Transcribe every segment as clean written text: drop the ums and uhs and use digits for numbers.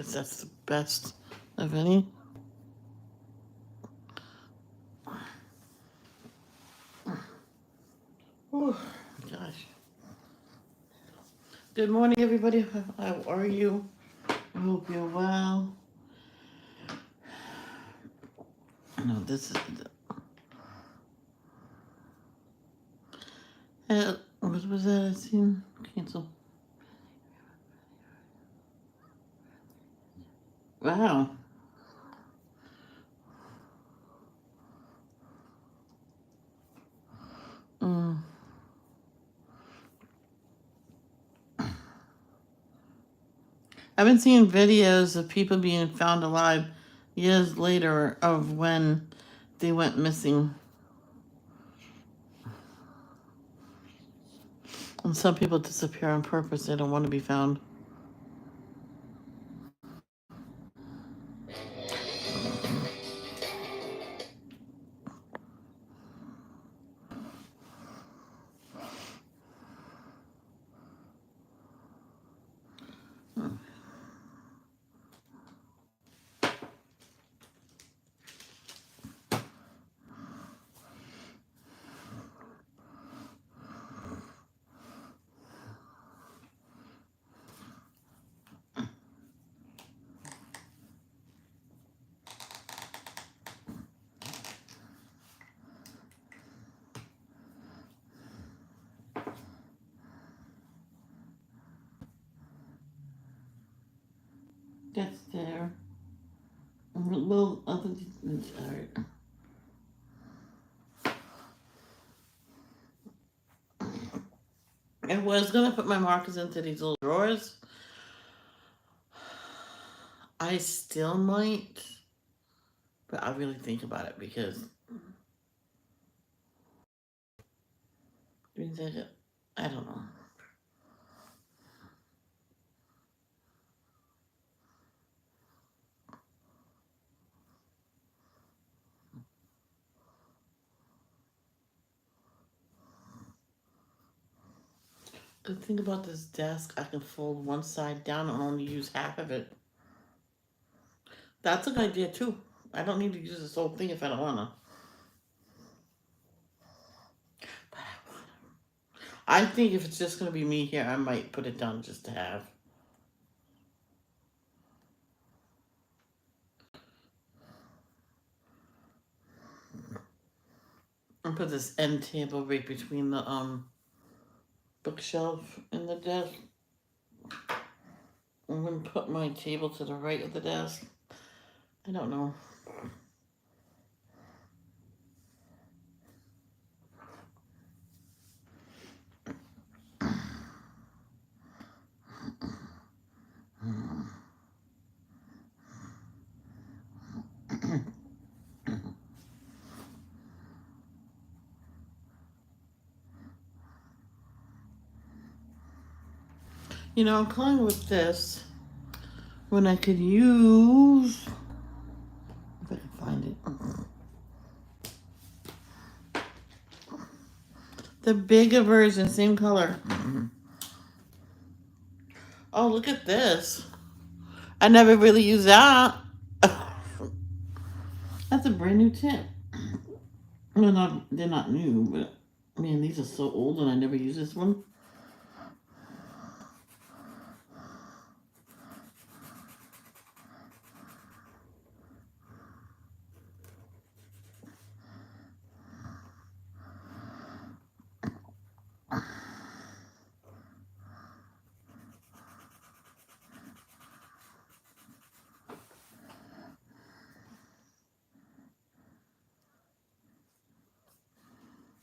because that's the best of any. Oh, gosh. Good morning, everybody. How are you? I hope you're well. No, this is. What was that I seen? Cancel. Wow. Mm. I've been seeing videos of people being found alive years later of when they went missing. And some people disappear on purpose. They don't want to be found. That's there. Well, other than alright. I was gonna put my markers into these little drawers. I still might, but I'll really think about it because I don't know. Good thing about this desk, I can fold one side down and only use half of it. That's a good idea too. I don't need to use this whole thing if I don't wanna. But I think if it's just gonna be me here, I might put it down just to have. And put this end table right between the bookshelf and the desk. I'm gonna put my table to the right of the desk. I don't know. You know, I'm calling with this when I could use, if I can find it, the bigger version, same color. Oh, look at this. I never really used that. That's a brand new tip. Well, they're not new, but man, these are so old and I never used this one.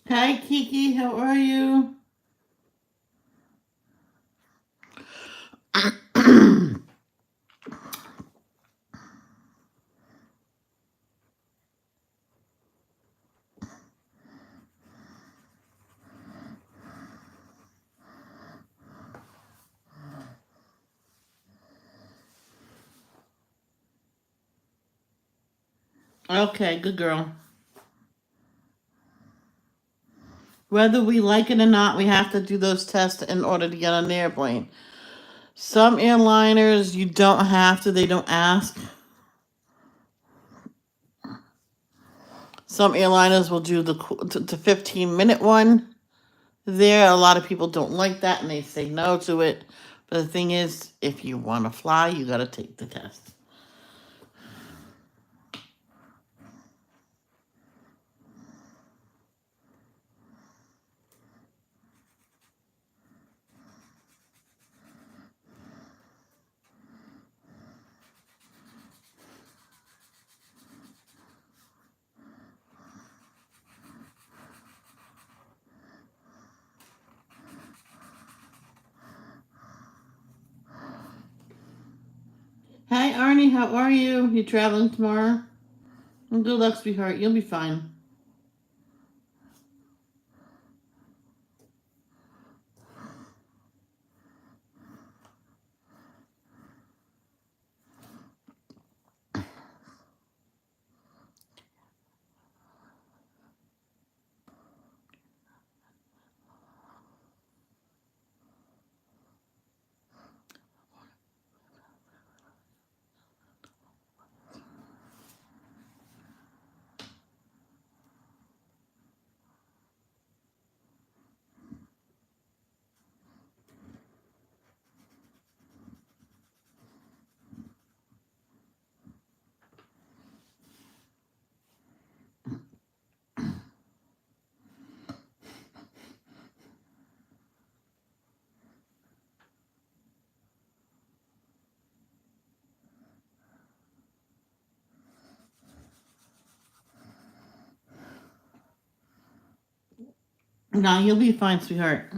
Hi, Kiki, how are you? Okay, good girl. Whether we like it or not, we have to do those tests in order to get on the airplane. Some airliners, you don't have to, they don't ask. Some airliners will do the 15-minute one. There, a lot of people don't like that and they say no to it. But the thing is, if you want to fly, you got to take the test. Hi, Arnie, how are you? You traveling tomorrow? Good luck, sweetheart. You'll be fine. No, you'll be fine, sweetheart.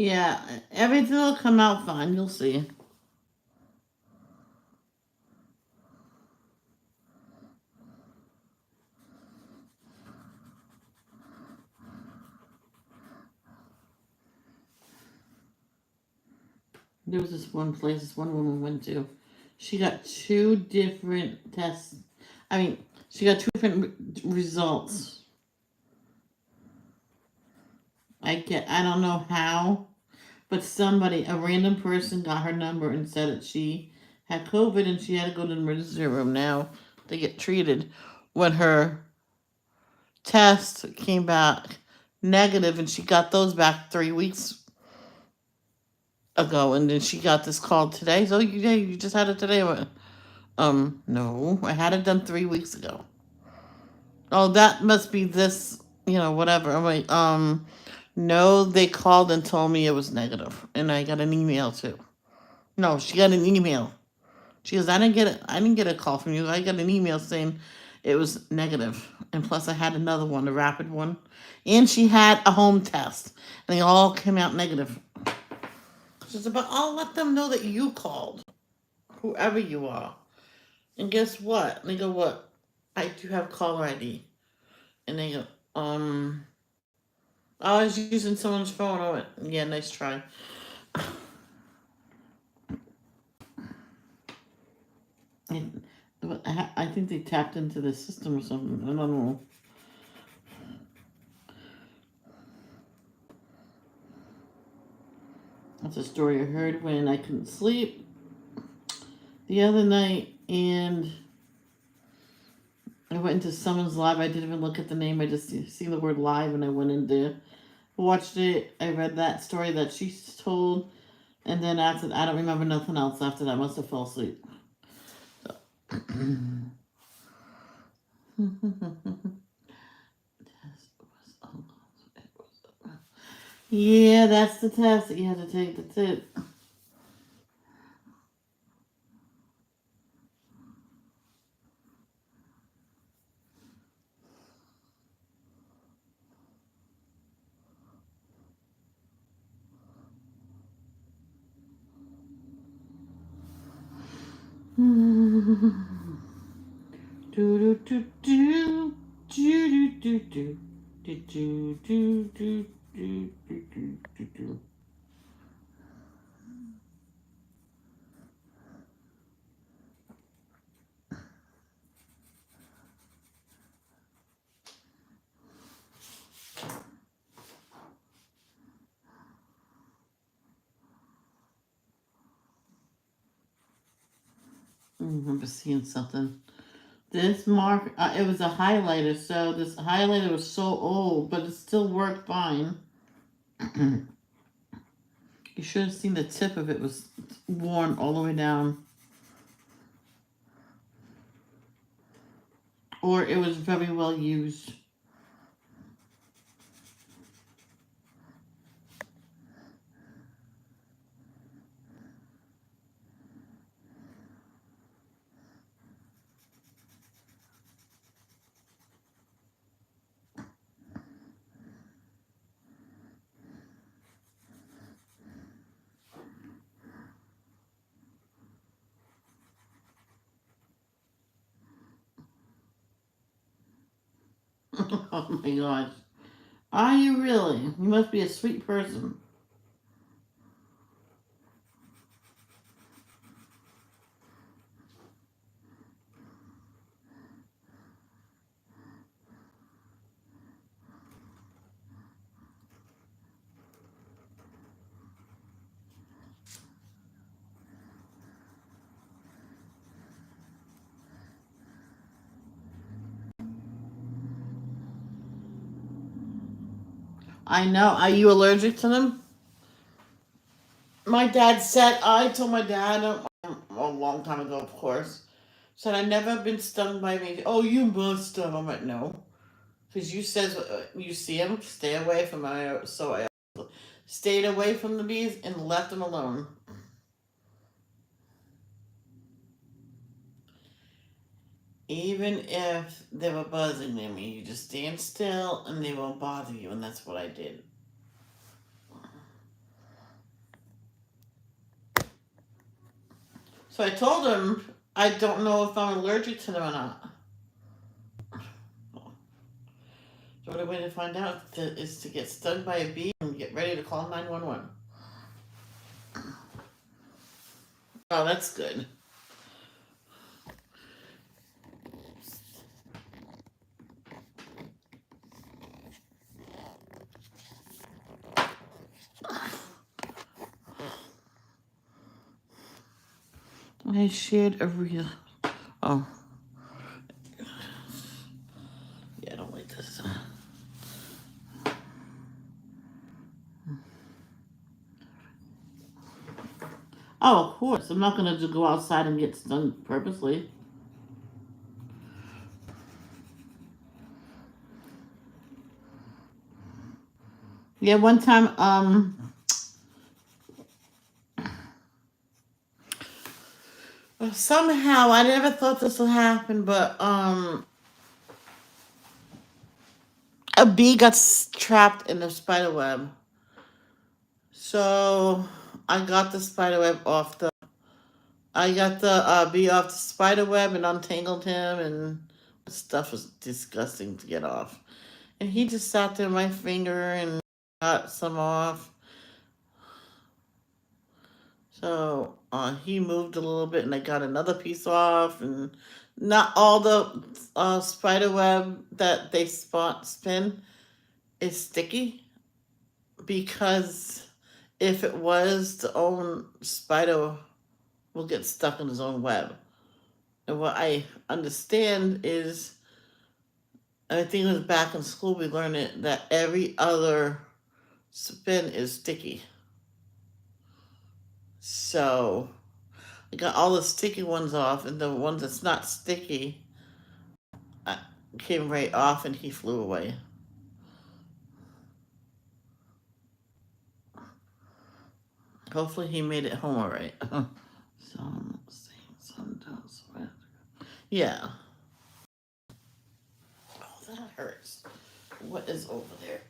Yeah, everything will come out fine. You'll see. There was this one place this one woman went to. She got two different tests. I mean, she got two different results. I don't know how, but somebody, a random person, got her number and said that she had COVID and she had to go to the emergency room now to get treated. When her test came back negative, and she got those back 3 weeks ago, and then she got this call today. So you just had it today. No, I had it done 3 weeks ago. Oh, that must be this, whatever. I'm like, no, they called and told me it was negative, and I got an email too. No, she got an email. She goes, I didn't get a call from you. I got an email saying it was negative, and plus I had another one, a rapid one, and she had a home test, and they all came out negative. She said, but I'll let them know that you called, whoever you are. And guess what? And they go, what? I do have caller ID. And they go, I was using someone's phone. I went, yeah, nice try. And I think they tapped into the system or something. I don't know. That's a story I heard when I couldn't sleep the other night, and I went into someone's live. I didn't even look at the name. I just see the word live, and I went in there, watched it. I read that story that she told, and then after I don't remember nothing else after that. I must have fell asleep. So. Yeah, that's the test that you have to take. That's it. Do do do do do do do do do do do do do do do. I remember seeing something. This mark, it was a highlighter, so this highlighter was so old, but it still worked fine. You should have seen the tip of it was worn all the way down. Or it was very well used. Oh my gosh. Are you really? You must be a sweet person. I know. Are you allergic to them? My dad said, I told my dad a long time ago, of course, said I never been stung by me. Oh, you must have. I'm like, no. Because you says you see him, stay away from my. So I stayed away from the bees and left them alone. Even if they were buzzing near me, you just stand still and they won't bother you, and that's what I did. So I told him I don't know if I'm allergic to them or not. The only way to find out is to get stung by a bee and get ready to call 911. Oh, that's good. I shared a real. Oh, yeah, I don't like this. Oh, of course. I'm not going to just go outside and get stung purposely. Yeah, one time, somehow I never thought this would happen, but a bee got trapped in the spider web. So I got the spider web off the. I got the bee off the spider web and untangled him, and the stuff was disgusting to get off. And he just sat there, my finger, and got some off. So he moved a little bit, and I got another piece off, and not all the spider web that they spin is sticky, because if it was, the own spider will get stuck in his own web. And what I understand is, I think it was back in school we learned it, that every other spin is sticky. So I got all the sticky ones off, and the ones that's not sticky came right off, and he flew away. Hopefully he made it home all right. Some does. Yeah. Oh, that hurts. What is over there?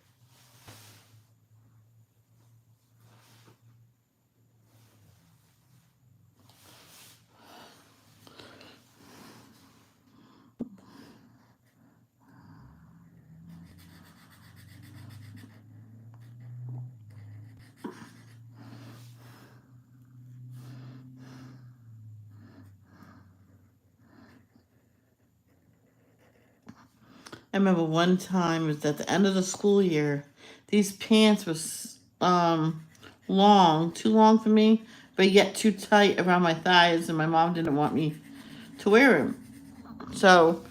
I remember one time, it was at the end of the school year, these pants was long, too long for me, but yet too tight around my thighs, and my mom didn't want me to wear them. So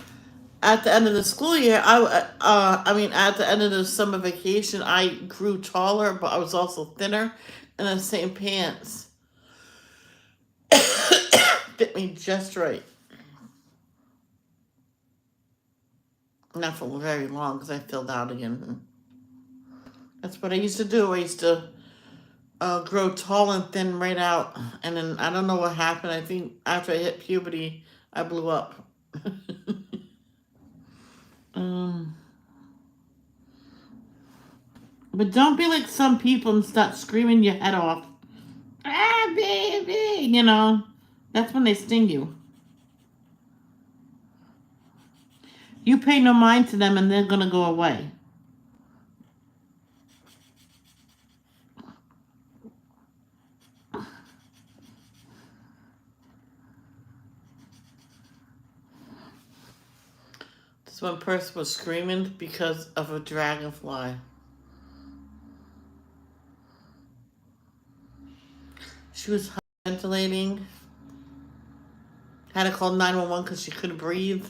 at the end of the school year, at the end of the summer vacation, I grew taller, but I was also thinner, and the same pants fit me just right. Not for very long because I filled out again. That's what I used to do. I used to grow tall and thin right out, and then I don't know what happened. I think after I hit puberty, I blew up. um, but don't be like some people and start screaming your head off. Ah, baby, that's when they sting you. You pay no mind to them, and they're gonna go away. This one person was screaming because of a dragonfly. She was ventilating. Had to call 911 because she couldn't breathe.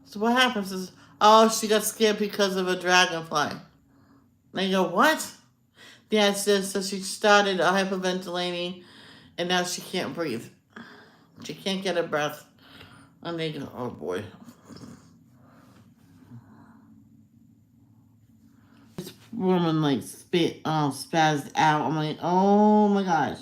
So what happens is, oh, she got scared because of a dragonfly. And I go, what? Yeah, it says, so she started hyperventilating, and now she can't breathe. She can't get her breath. And they go, oh boy. This woman like spazzed out. I'm like, oh my gosh.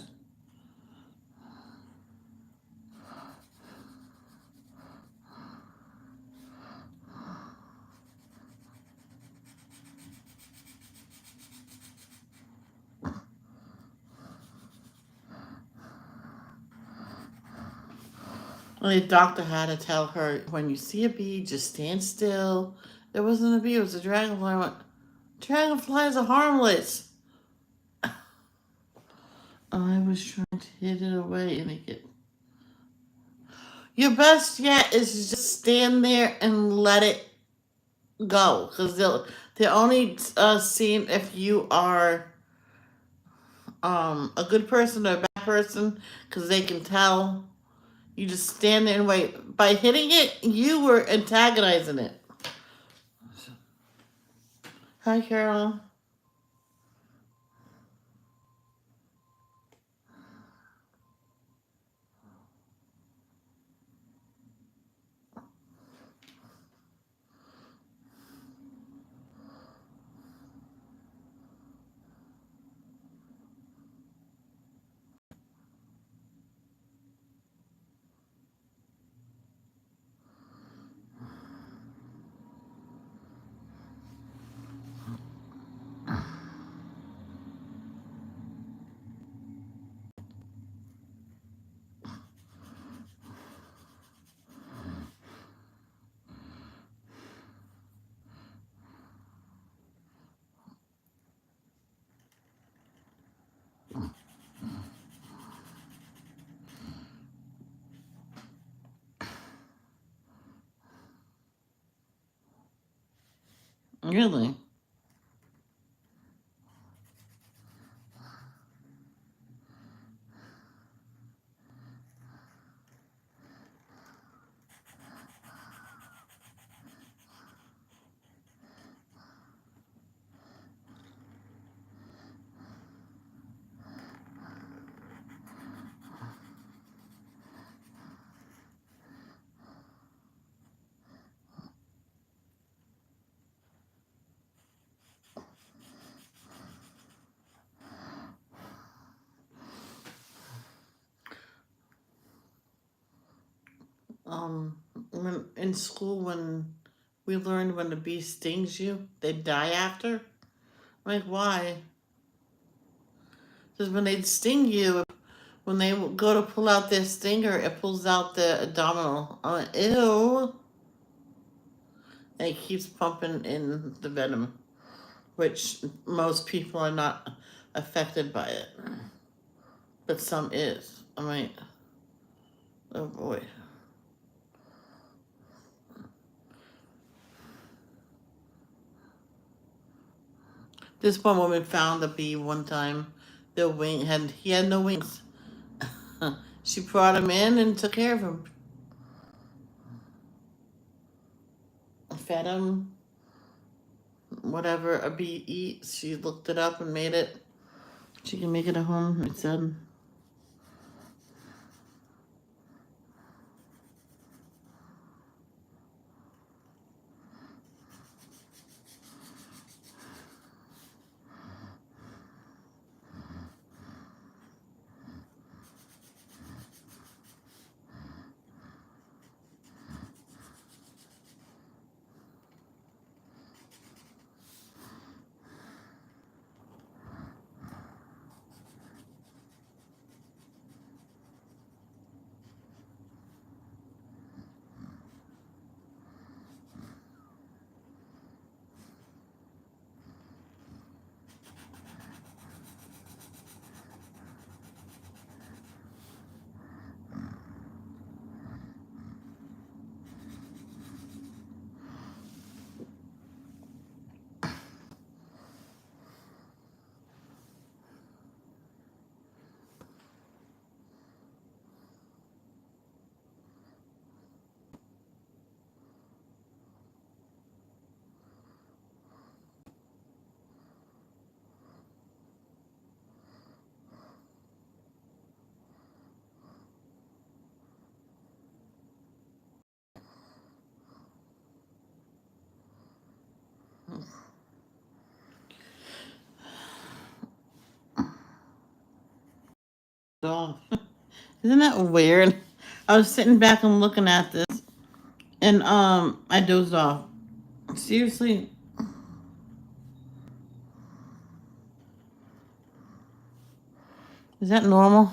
The doctor had to tell her, when you see a bee, just stand still. There wasn't a bee, it was a dragonfly. I went, dragonflies are harmless. I was trying to hit it away and it get. Your best yet is just stand there and let it go, because they're only seeing if you are a good person or a bad person, because they can tell. You just stand there and wait. By hitting it, you were antagonizing it. Hi, Carol. Really? When in school, when we learned when the bee stings you, they die after. I'm like, why? Because when they sting you, when they go to pull out their stinger, it pulls out the abdominal. I'm like, ew. And it keeps pumping in the venom, which most people are not affected by it, but some is. I'm like, oh boy. This one woman found a bee one time. He had no wings. She brought him in and took care of him, fed him whatever a bee eats. She looked it up and made it. She can make it at home. It said. Oh, isn't that weird? I was sitting back and looking at this, and I dozed off. Seriously, is that normal?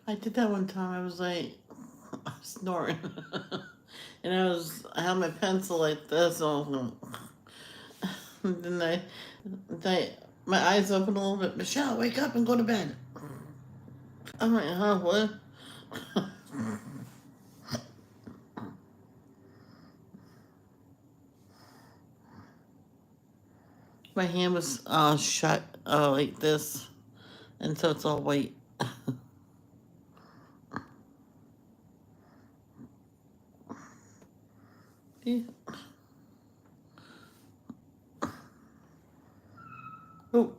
I did that one time. I was like snoring, and I had my pencil like this. And then my eyes open a little bit. Michelle, wake up and go to bed. I'm like, huh, what? My hand was shut like this, and so it's all white. Yeah. Oh.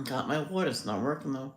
Got my water. It's not working though.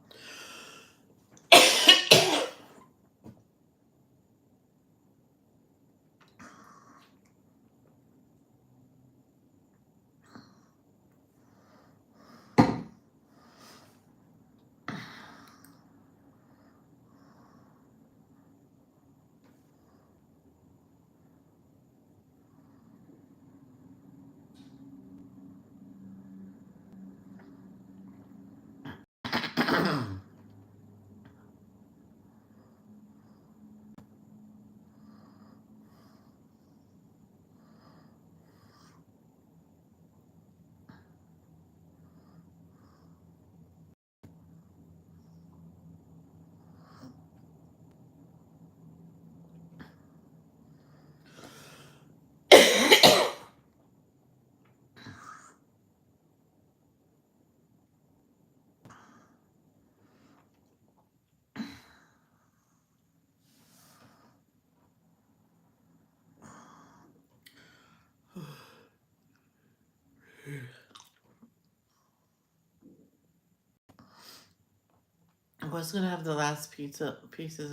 was gonna have the last pieces of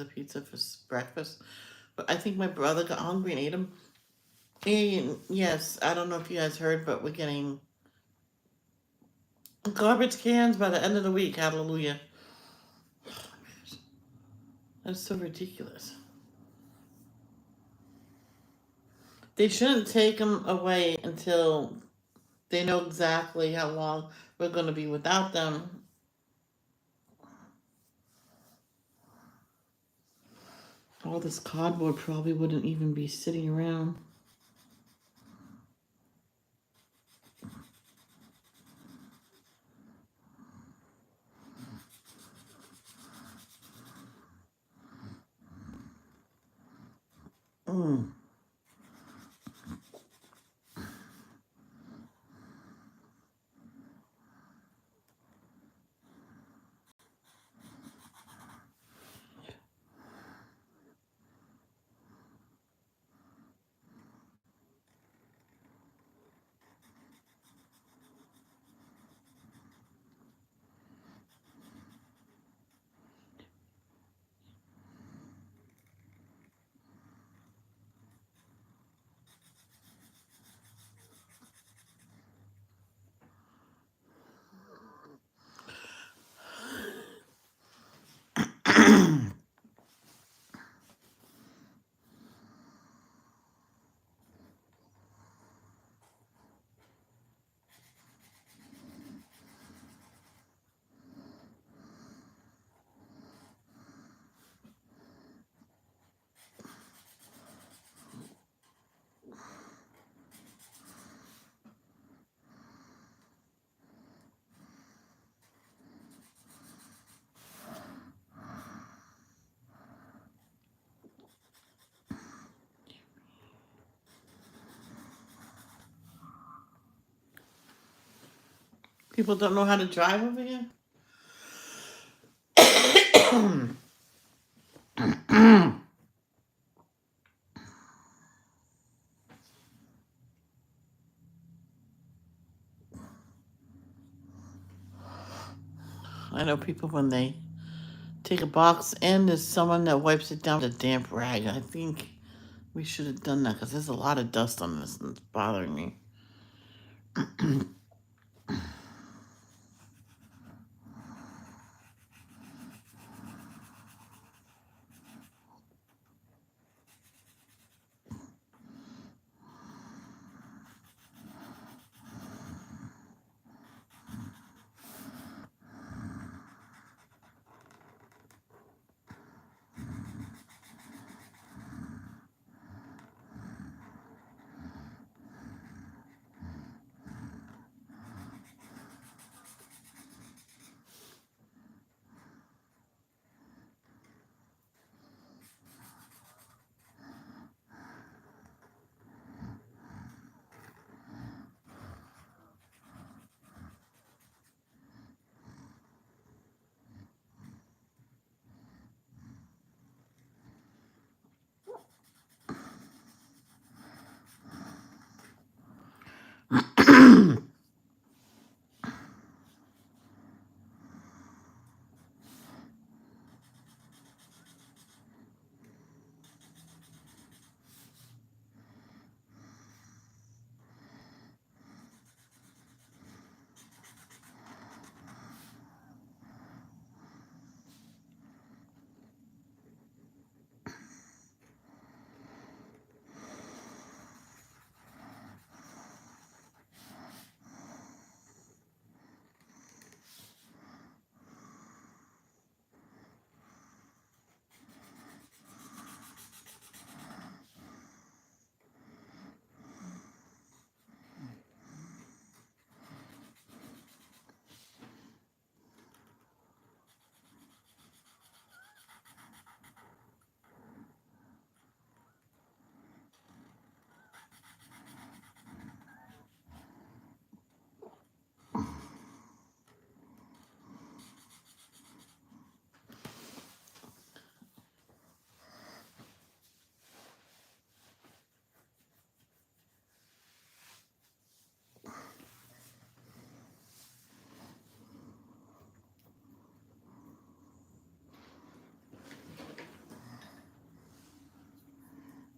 pizza for breakfast, but I think my brother got hungry and ate them. And yes, I don't know if you guys heard, but we're getting garbage cans by the end of the week. Hallelujah. That's so ridiculous. They shouldn't take them away until they know exactly how long we're going to be without them. All this cardboard probably wouldn't even be sitting around. Mm. People don't know how to drive over here. I know people when they take a box in, there's someone that wipes it down with a damp rag. I think we should have done that because there's a lot of dust on this and it's bothering me.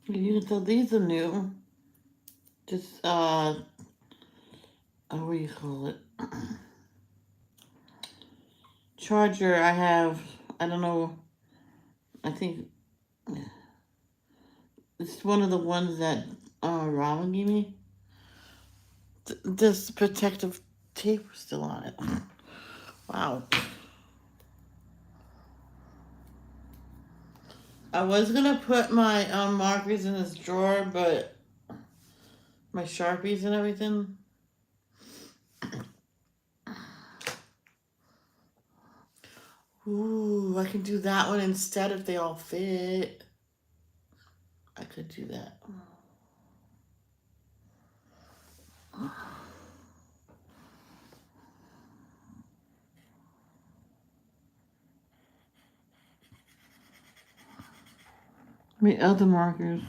You can tell these are new. Just, what do you call it? Charger, I have, I don't know, I think it's one of the ones that Robin gave me. This protective tape was still on it. Wow. I was gonna put my markers in this drawer, but my Sharpies and everything. Ooh, I can do that one instead if they all fit. I could do that. My other markers.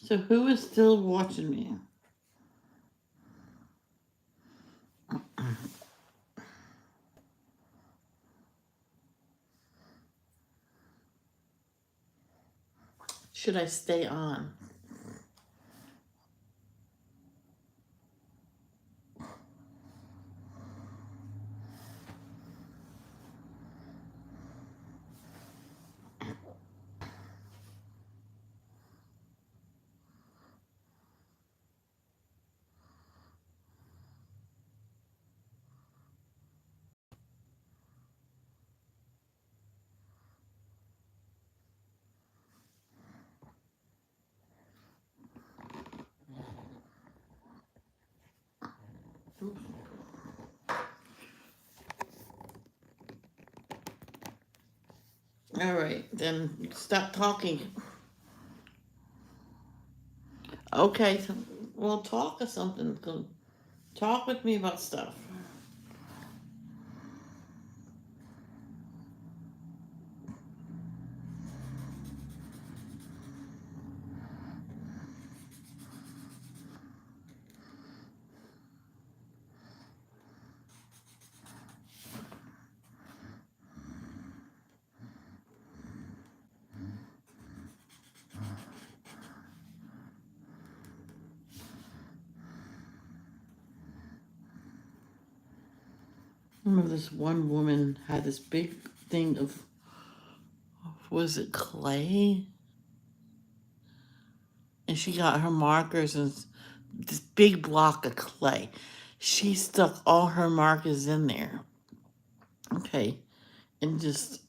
So who is still watching me? Should I stay on? All right, then stop talking. Okay, so we'll talk or something. Talk with me about stuff. I remember this one woman had this big thing of, was it clay? And she got her markers and this big block of clay. She stuck all her markers in there. Okay. And just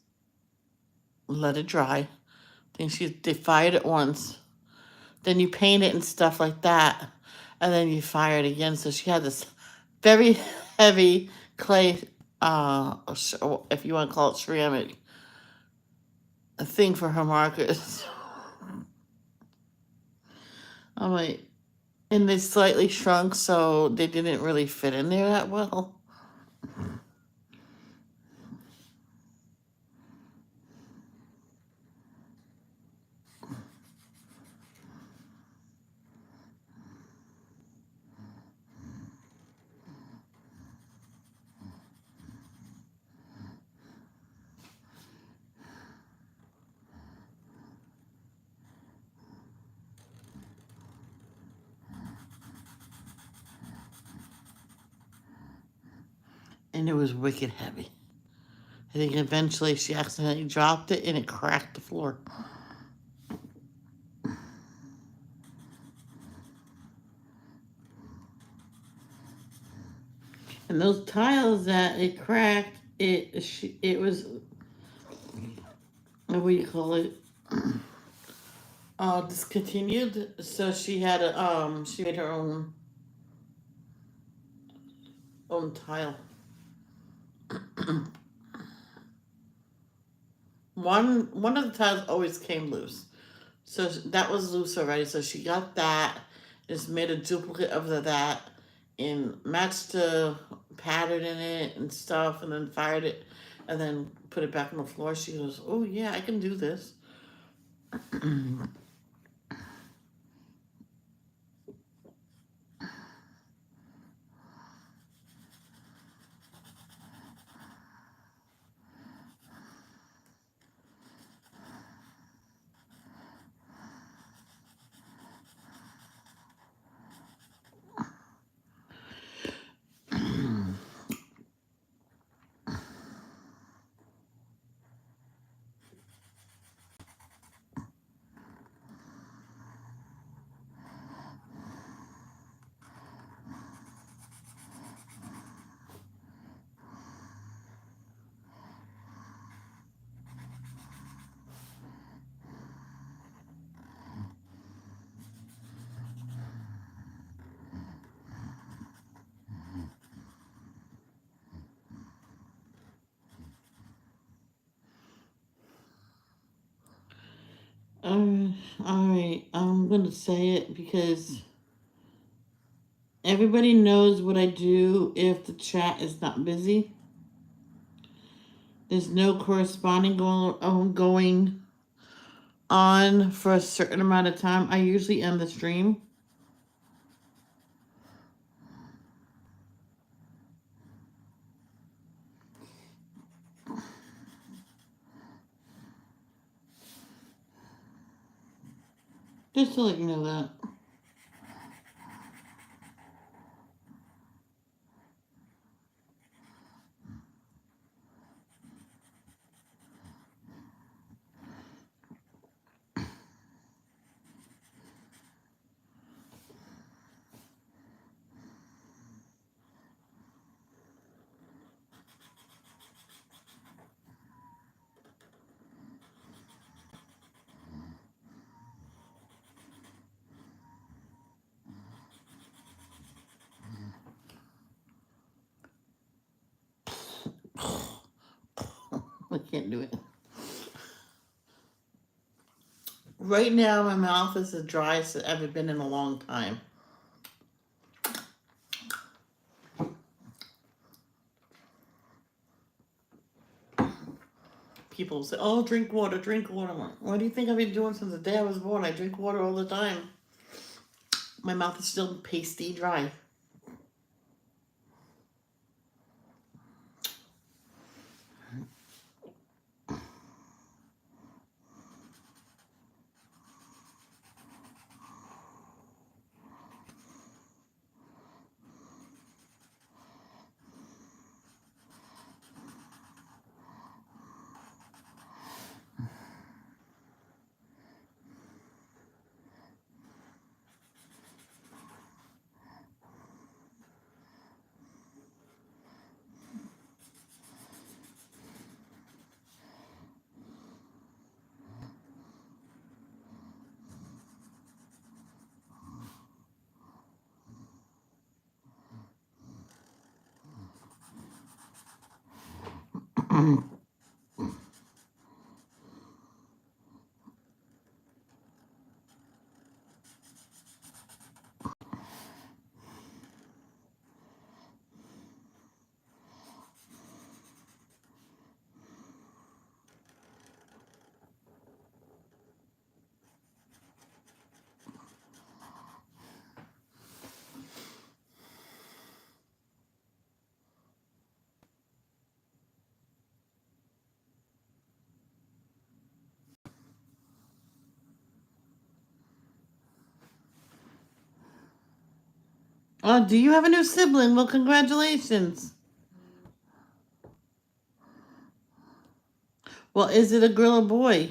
let it dry. Then they fired it once. Then you paint it and stuff like that. And then you fire it again. So she had this very heavy clay, if you want to call it ceramic, a thing for her markers. I'm like, and they slightly shrunk, so they didn't really fit in there that well. And it was wicked heavy. I think eventually she accidentally dropped it and it cracked the floor. And those tiles that it cracked, it was, what do you call it? Discontinued. So she had she made her own tile. One of the tiles always came loose, so that was loose already. So she got that, just made a duplicate of that, and matched the pattern in it and stuff, and then fired it, and then put it back on the floor. She goes, "Oh yeah, I can do this." All right, I'm gonna say it because everybody knows what I do if the chat is not busy. There's no corresponding going on for a certain amount of time. I usually end the stream. Just to let you know that. I can't do it. Right now, my mouth is the driest it's ever been in a long time. People say, "Oh, drink water, drink water." I'm like, what do you think I've been doing since the day I was born? I drink water all the time. My mouth is still pasty dry. Oh, do you have a new sibling? Well, congratulations. Well, is it a girl or boy?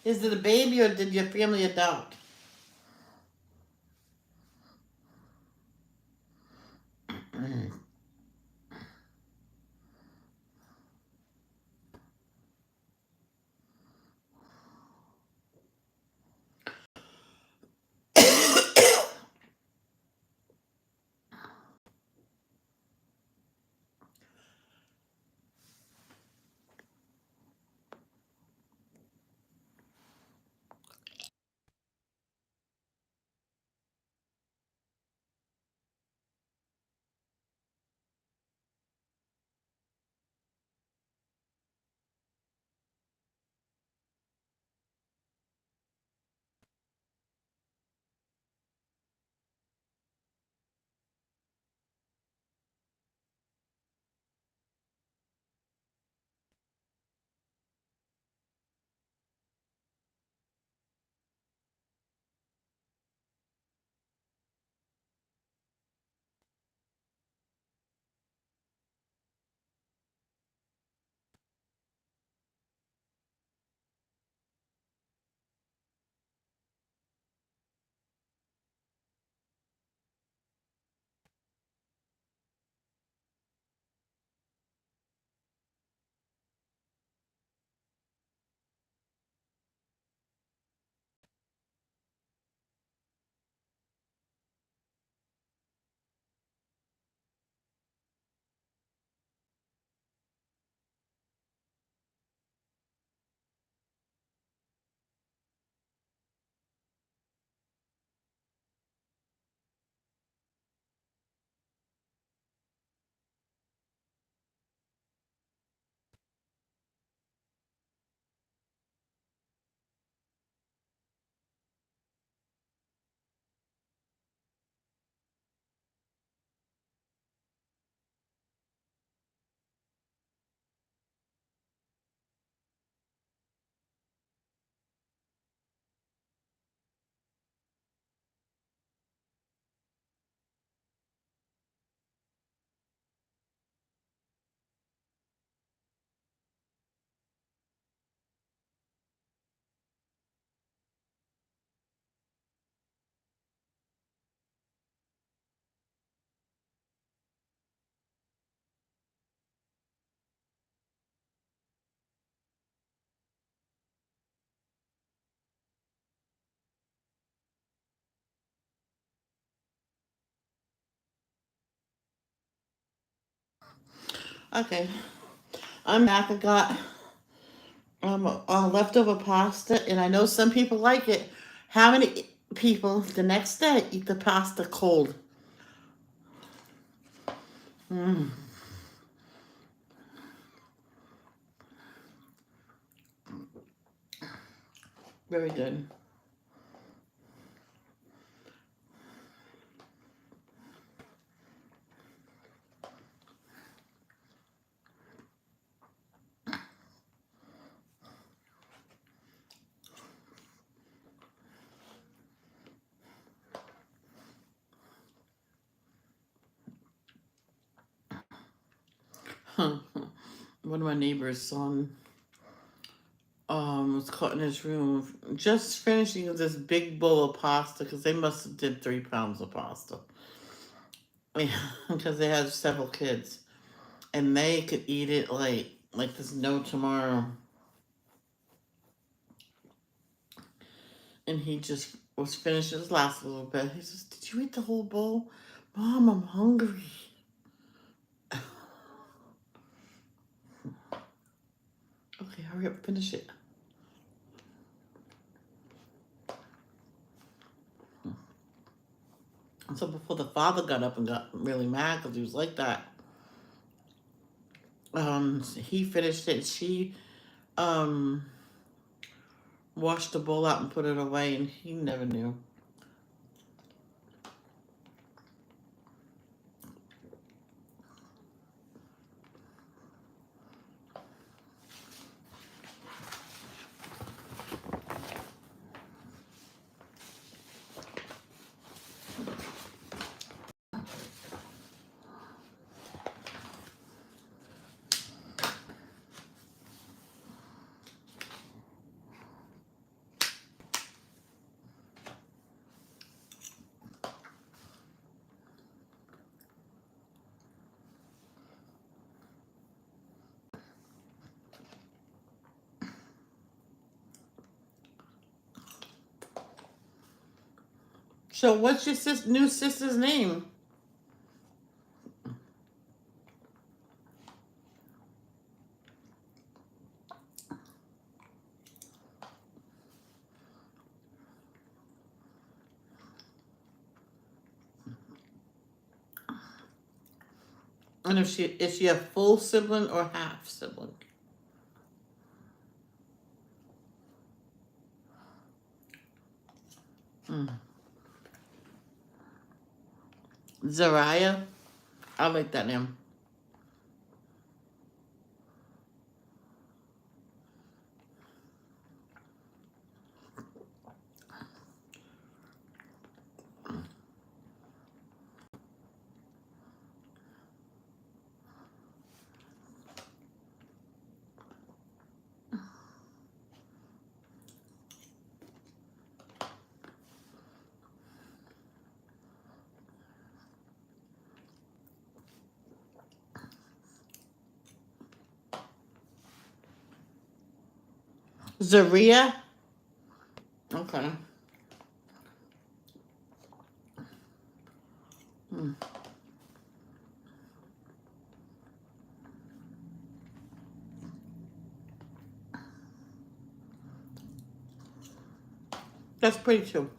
Is it a baby or did your family adopt? Okay, I'm back. I got leftover pasta, and I know some people like it. How many people the next day eat the pasta cold? Mm, very good. One of my neighbors' son was caught in his room just finishing this big bowl of pasta because they must have did 3 pounds of pasta. Yeah, because they had several kids and they could eat it like there's no tomorrow. And he just was finishing his last little bit. He says, "Did you eat the whole bowl, Mom? I'm hungry." Okay, hurry up, finish it. And so before the father got up and got really mad because he was like that, he finished it. She um washed the bowl out and put it away, and he never knew. So what's your new sister's name? And if she is she a full sibling or half sibling? Mm. Zariah, I like that name. Zaria. Okay. Mm. That's pretty too.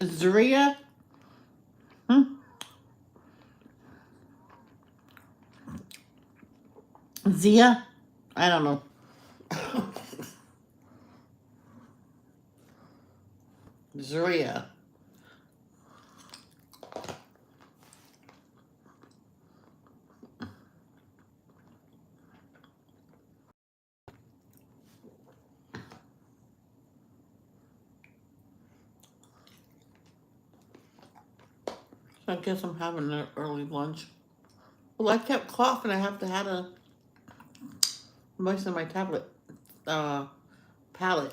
Zaria. Hmm? Zia. I don't know. Zaria. So I guess I'm having an early lunch. Well, I kept coughing. I have to have a moisten my tablet palate.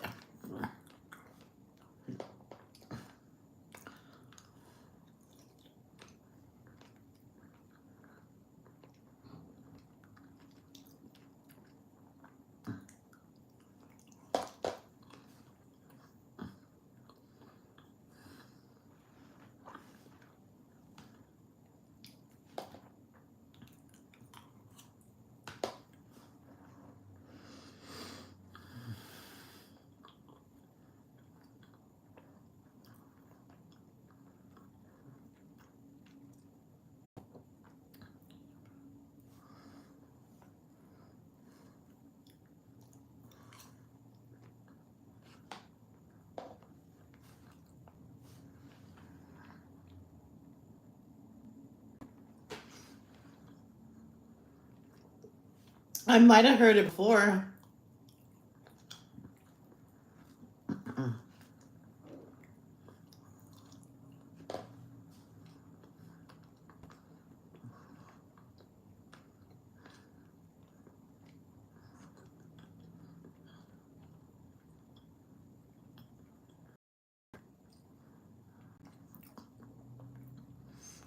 I might have heard it before.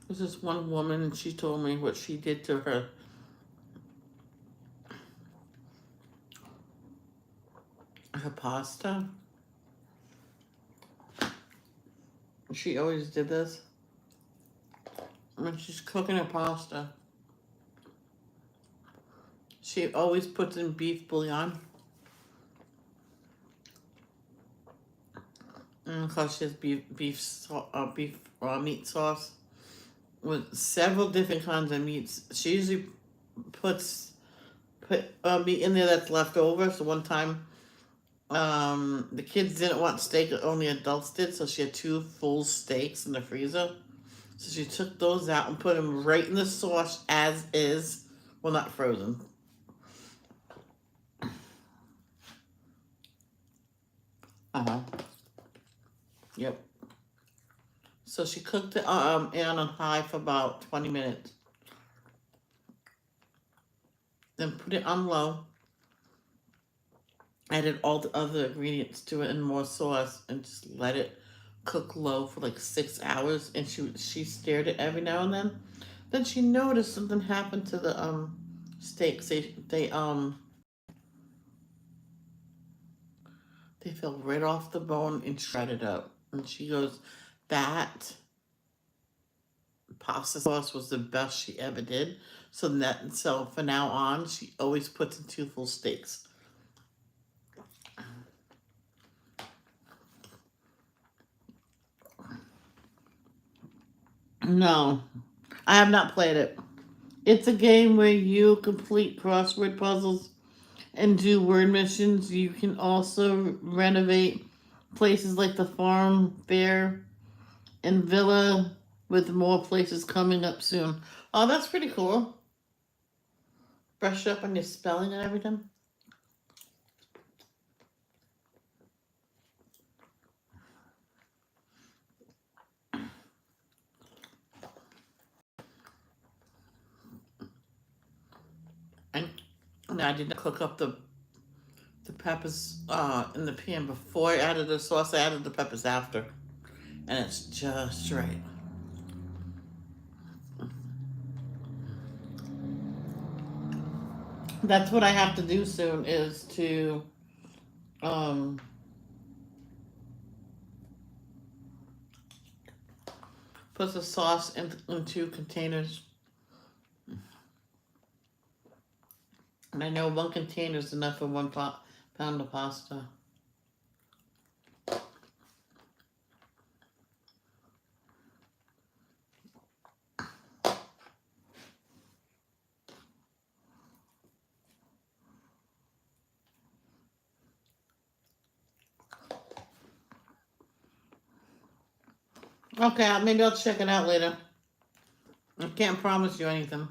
There's this one woman, and she told me what she did to her pasta. She always did this when she's cooking her pasta. She always puts in beef bouillon. And because she has beef meat sauce with several different kinds of meats. She usually puts put meat in there that's left over. So one time, the kids didn't want steak; only adults did. So she had 2 full steaks in the freezer. So she took those out and put them right in the sauce as is. Well, not frozen. Uh huh. Yep. So she cooked it in on high for about 20 minutes. Then put it on low. Added all the other ingredients to it and more sauce, and just let it cook low for like 6 hours. And she stirred it every now and then. Then she noticed something happened to the steaks. They fell right off the bone and shredded up. And she goes, that pasta sauce was the best she ever did. So from now on, she always puts in 2 full steaks. No, I have not played it. It's a game where you complete crossword puzzles and do word missions. You can also renovate places like the farm, fair, and villa, with more places coming up soon. Oh, that's pretty cool. Brush up on your spelling and everything. And I didn't cook up the peppers in the pan before I added the sauce. I added the peppers after, and it's just right. That's what I have to do soon, is to um, put the sauce into containers. And I know 1 container is enough for 1 pound of pasta. Okay, maybe I'll check it out later. I can't promise you anything.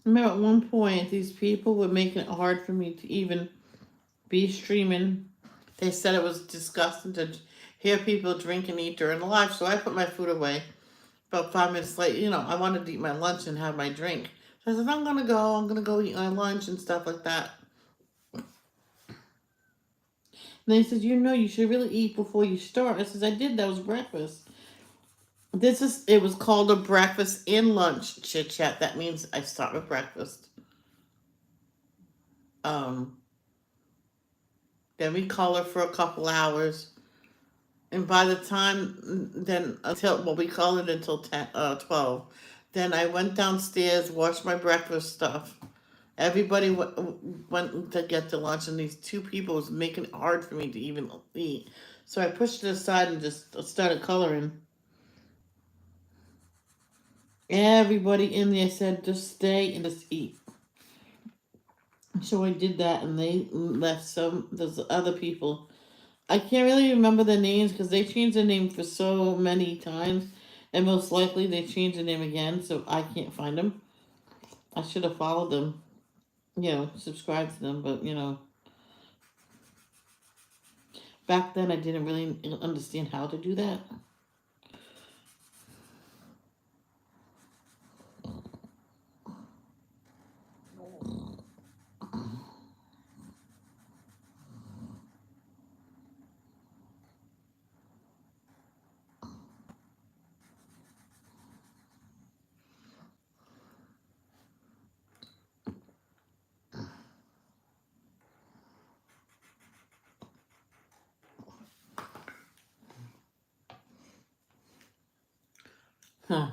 Remember, at one point, these people were making it hard for me to even be streaming. They said it was disgusting to hear people drink and eat during the live, so I put my food away. About 5 minutes later, I wanted to eat my lunch and have my drink. So I said, I'm gonna go eat my lunch and stuff like that. And they said, you should really eat before you start. I said, I did, that was breakfast. It was called a breakfast and lunch chit chat. That means I start with breakfast. Um, then we color for a couple hours. And by the time, then we colored until 12. Then I went downstairs, washed my breakfast stuff. Everybody went to get to lunch, and these two people was making it hard for me to even eat. So I pushed it aside and just started coloring. Everybody in there said, just stay and just eat. So I did that, and they left there's other people. I can't really remember their names because they changed their name for so many times, and most likely they changed the name again, so I can't find them. I should have followed them, subscribed to them, but back then I didn't really understand how to do that. Huh.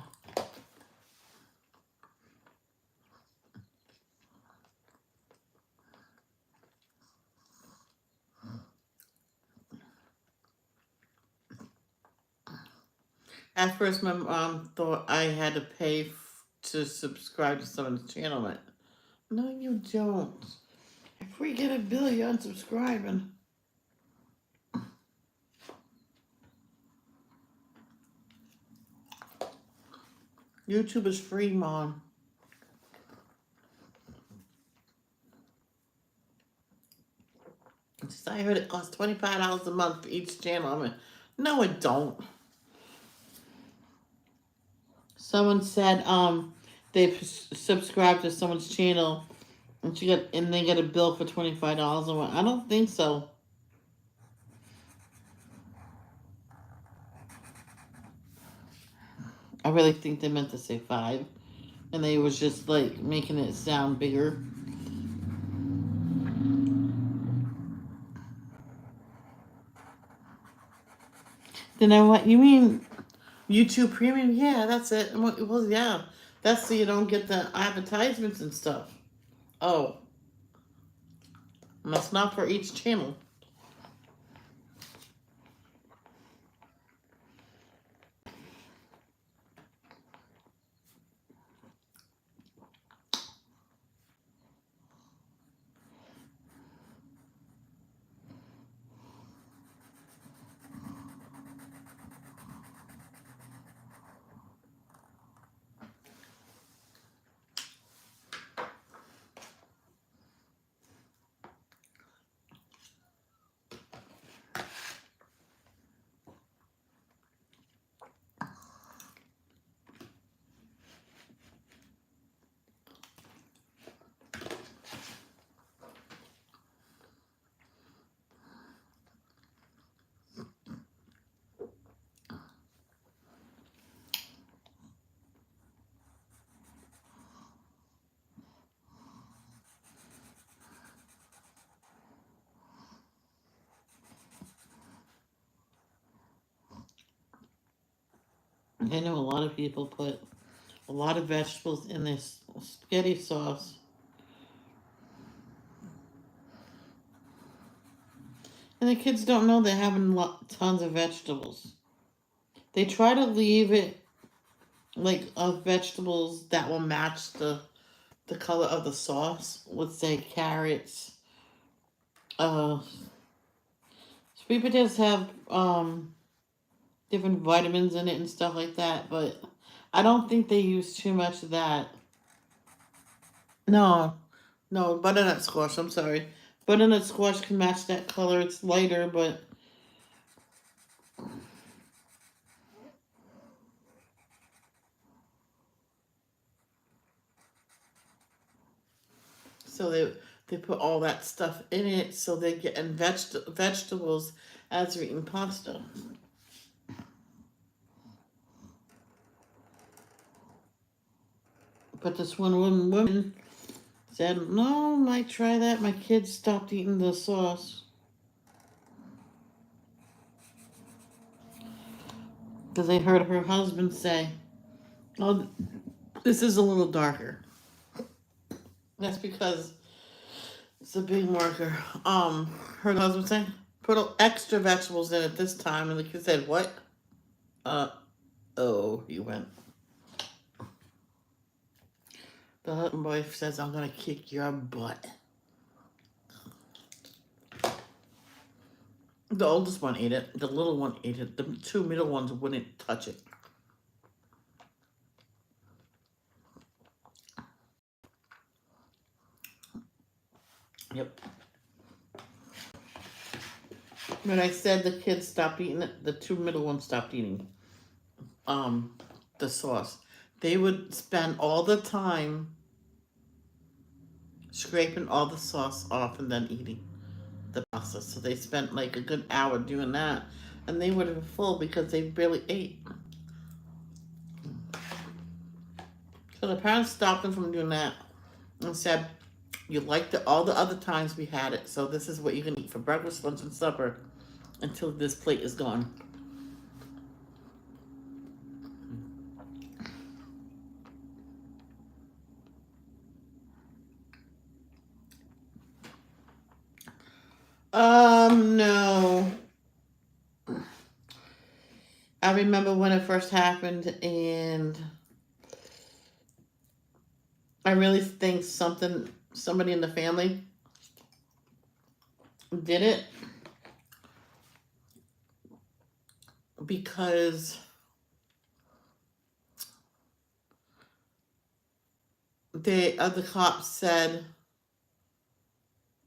At first, my mom thought I had to pay to subscribe to someone's channel. But no, you don't. If we get a bill, you're unsubscribing. YouTube is free, Mom. I heard it costs $25 a month for each channel. I mean, no, it don't. Someone said they subscribed to someone's channel and they get a bill for $25 a month. I don't think so. I really think they meant to say 5, and they was just like making it sound bigger. Then what you mean? YouTube Premium? Yeah, that's it. Well, yeah, that's so you don't get the advertisements and stuff. Oh, and that's not for each channel. I know a lot of people put a lot of vegetables in this spaghetti sauce. And the kids don't know they're having tons of vegetables. They try to leave it like of vegetables that will match the color of the sauce. Let's say carrots. Uh, sweet potatoes have different vitamins in it and stuff like that, but I don't think they use too much of that. No, no, butternut squash. I'm sorry. Butternut squash can match that color. It's lighter, but so they put all that stuff in it, so they get in vegetables as they're eating pasta. But this one woman said, "No, I might try that." My kids stopped eating the sauce because they heard her husband say, "Oh, this is a little darker." That's because it's a big marker. Her husband said, "Put extra vegetables in it this time," and the kid said, "What?" Uh, oh, he went. The husband wife says, "I'm gonna kick your butt." The oldest one ate it. The little one ate it. The two middle ones wouldn't touch it. Yep. When I said the kids stopped eating it, the two middle ones stopped eating um the sauce. They would spend all the time scraping all the sauce off and then eating the pasta. So they spent like a good hour doing that, and they would have been full because they barely ate. So the parents stopped them from doing that and said, "You liked it all the other times we had it, so this is what you can eat for breakfast, lunch, and supper until this plate is gone." No. I remember when it first happened, and I really think somebody in the family did it because the other cops said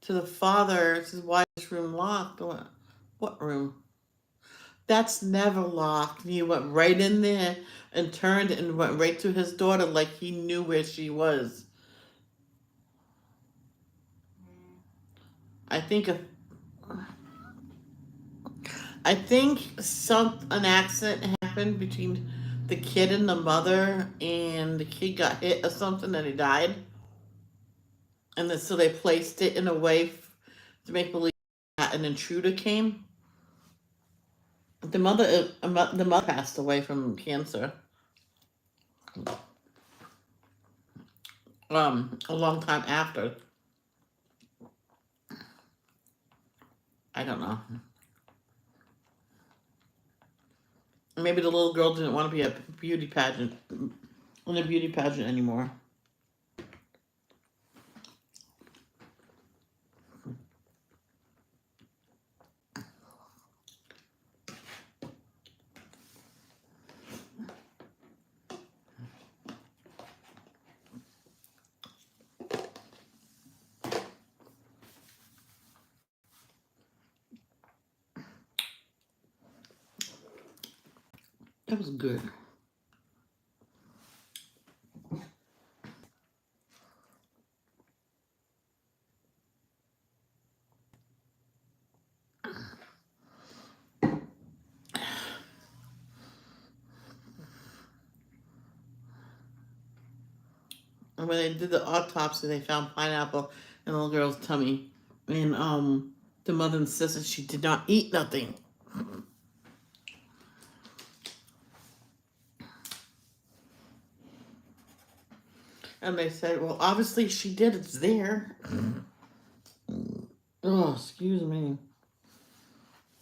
to the father, says, "Why is this room locked?" I went, "What room? That's never locked." And he went right in there and turned and went right to his daughter like he knew where she was. I think if I think an accident happened between the kid and the mother, and the kid got hit or something, and he died. And then, so they placed it in a way to make believe that an intruder came. The mother passed away from cancer. A long time after. I don't know. Maybe the little girl didn't want to be a beauty pageant in a beauty pageant anymore. That was good. And when they did the autopsy, they found pineapple in the little girl's tummy, and the mother insisted she did not eat nothing. And they said, "Well, obviously she did. It's there." Oh, excuse me.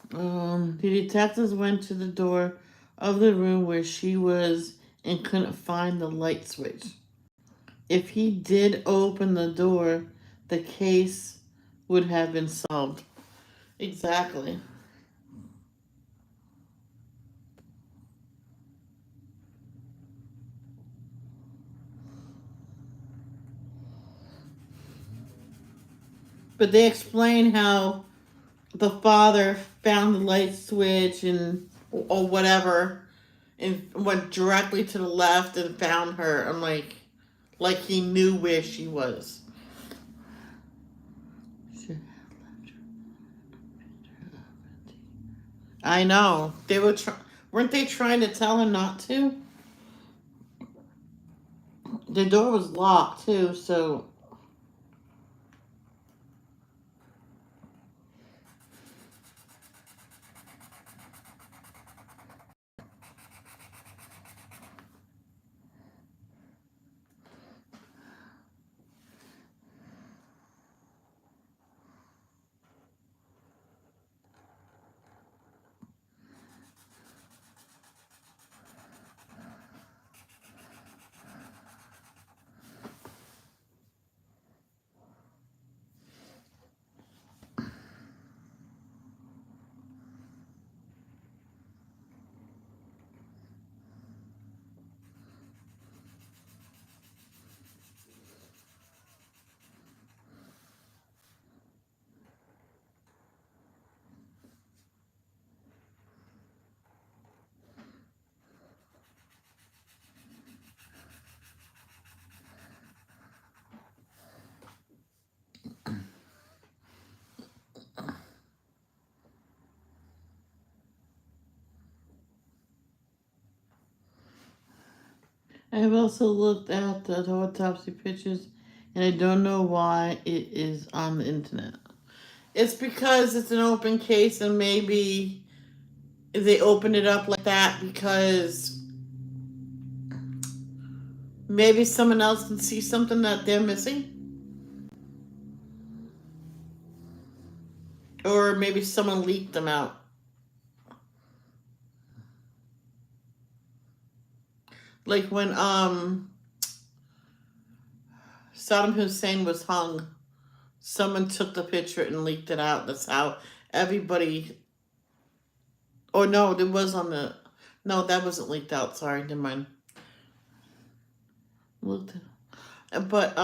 The detectives went to the door of the room where she was and couldn't find the light switch. If he did open the door, the case would have been solved. Exactly. But they explain how the father found the light switch and or whatever and went directly to the left and found her. I'm like he knew where she was. I know. Weren't they trying to tell him not to? The door was locked too, so I have also looked at the autopsy pictures and I don't know why it is on the internet. It's because it's an open case and maybe they opened it up like that because maybe someone else can see something that they're missing. Or maybe someone leaked them out. Like when Saddam Hussein was hung, someone took the picture and leaked it out. That's how everybody. Oh no, it was on the. No, that wasn't leaked out. Sorry, never mind. Looked, but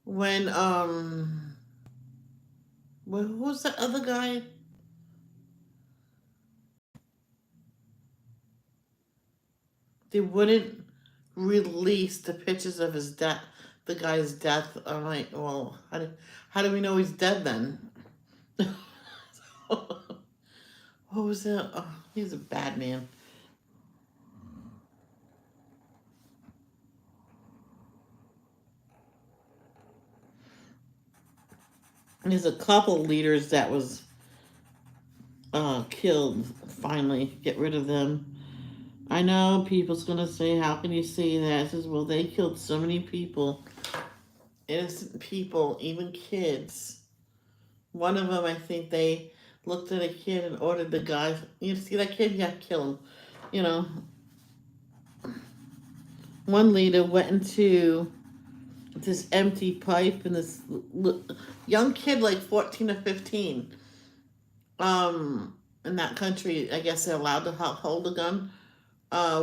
when who was that other guy? They wouldn't release the pictures of his death, the guy's death. I'm like, well, how do we know he's dead then? What was that? Oh, he's a bad man. There's a couple leaders that was killed. Finally, get rid of them. I know people's gonna say, "How can you say that?" I says, "Well, they killed so many people, innocent people, even kids. One of them, I think they looked at a kid and ordered the guy. You see that kid? Yeah, kill him. You know, one leader went into this empty pipe, and this young kid, like 14 or 15, in that country, I guess they're allowed to hold a gun,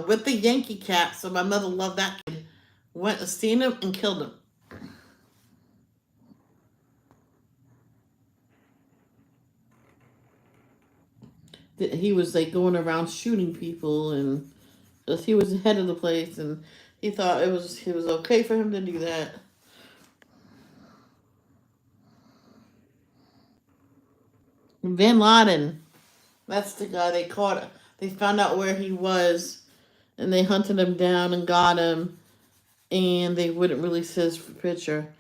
with the Yankee cap. So my mother loved that kid. Went and seen him and killed him. He was like going around shooting people, and he was the head of the place, and he thought it was okay for him to do that. Bin Laden, that's the guy they caught. They found out where he was, and they hunted him down and got him, and they wouldn't release his picture.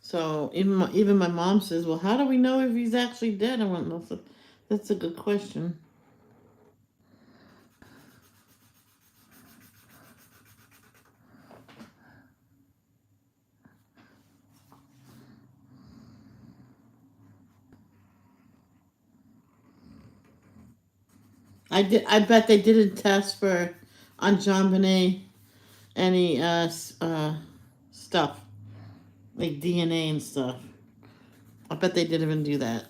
So even my mom says, "Well, how do we know if he's actually dead?" I went, "That's a good question." I bet they didn't test for on John Bonet any stuff like DNA and stuff. I bet they didn't even do that.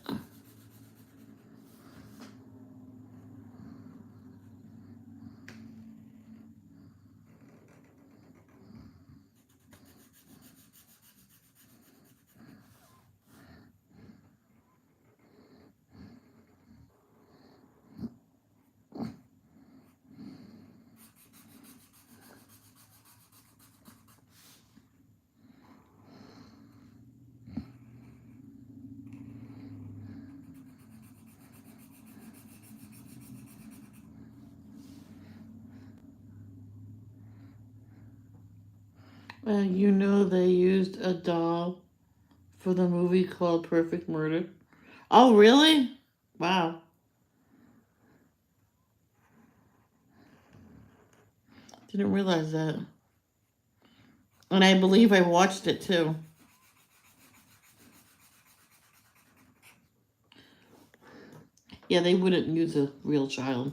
You know they used a doll for the movie called Perfect Murder. Oh, really? Wow. Didn't realize that. And I believe I watched it too. Yeah, they wouldn't use a real child.